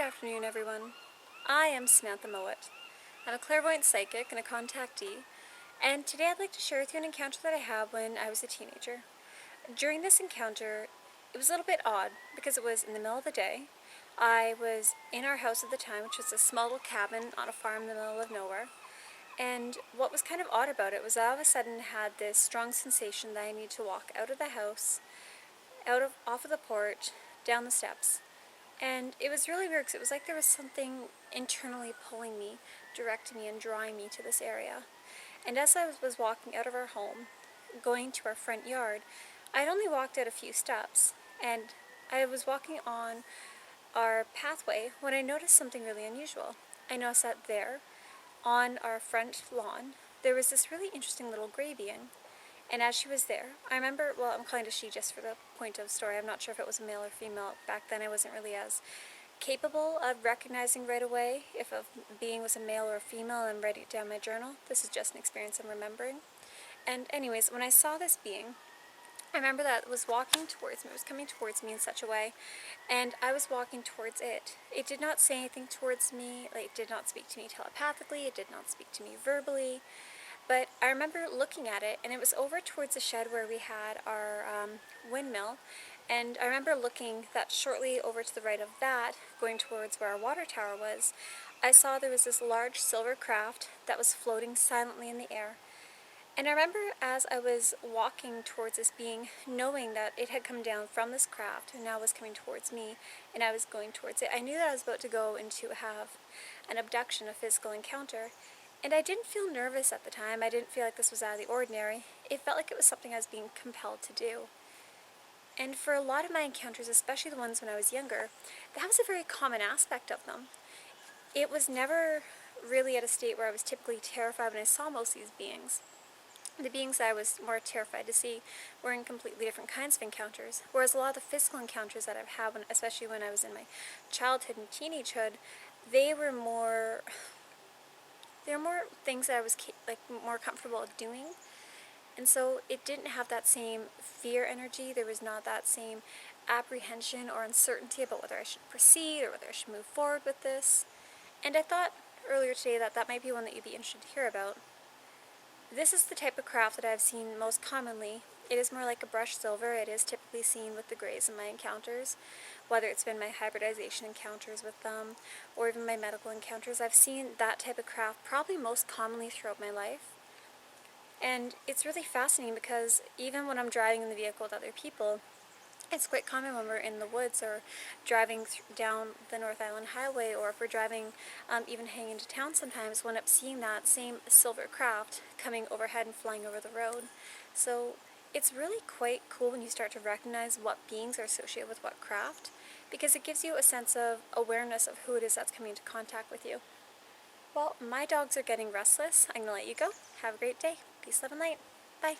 afternoon, everyone. I am Samantha Mowat. I'm a clairvoyant psychic and a contactee, and today I'd like to share with you an encounter that I had when I was a teenager. During this encounter, it was a little bit odd because it was in the middle of the day. I was in our house at the time, which was a small little cabin on a farm in the middle of nowhere. And what was kind of odd about it was I all of a sudden had this strong sensation that I need to walk out of the house, off of the porch, down the steps. And it was really weird because it was like there was something internally pulling me, directing me, and drawing me to this area. And as I was walking out of our home, going to our front yard, I'd only walked out a few steps, and I was walking on our pathway when I noticed something really unusual. I noticed that there, on our front lawn, there was this really interesting little gray being. And as she was there, I remember, well, I'm calling it a she just for the point of story. I'm not sure if it was a male or female. Back then I wasn't really as capable of recognizing right away if a being was a male or a female and writing it down in my journal. This is just an experience I'm remembering. And anyways, when I saw this being, I remember that it was walking towards me. It was coming towards me in such a way, and I was walking towards it. It did not say anything towards me. Like, it did not speak to me telepathically. It did not speak to me verbally. But I remember looking at it, and it was over towards the shed where we had our windmill, and I remember looking that shortly over to the right of that, going towards where our water tower was, I saw there was this large silver craft that was floating silently in the air. And I remember as I was walking towards this being, knowing that it had come down from this craft and now was coming towards me, and I was going towards it. I knew that I was about to go into have an abduction, a physical encounter. And I didn't feel nervous at the time. I didn't feel like this was out of the ordinary. It felt like it was something I was being compelled to do. And for a lot of my encounters, especially the ones when I was younger, that was a very common aspect of them. It was never really at a state where I was typically terrified when I saw most of these beings. The beings that I was more terrified to see were in completely different kinds of encounters, whereas a lot of the physical encounters that I've had, especially when I was in my childhood and teenagehood, they were more things that I was more comfortable doing, and so it didn't have that same fear energy. There was not that same apprehension or uncertainty about whether I should proceed or whether I should move forward with this. And I thought earlier today that that might be one that you'd be interested to hear about. This is the type of craft that I've seen most commonly. It is more like a brushed silver. It is typically seen with the greys in my encounters, whether it's been my hybridization encounters with them or even my medical encounters. I've seen that type of craft probably most commonly throughout my life. And it's really fascinating because even when I'm driving in the vehicle with other people, it's quite common when we're in the woods or driving down the North Island Highway, or if we're driving, even hanging into town sometimes, we'll end up seeing that same silver craft coming overhead and flying over the road. So it's really quite cool when you start to recognize what beings are associated with what craft, because it gives you a sense of awareness of who it is that's coming into contact with you. Well, my dogs are getting restless. I'm going to let you go. Have a great day. Peace, love, and light. Bye.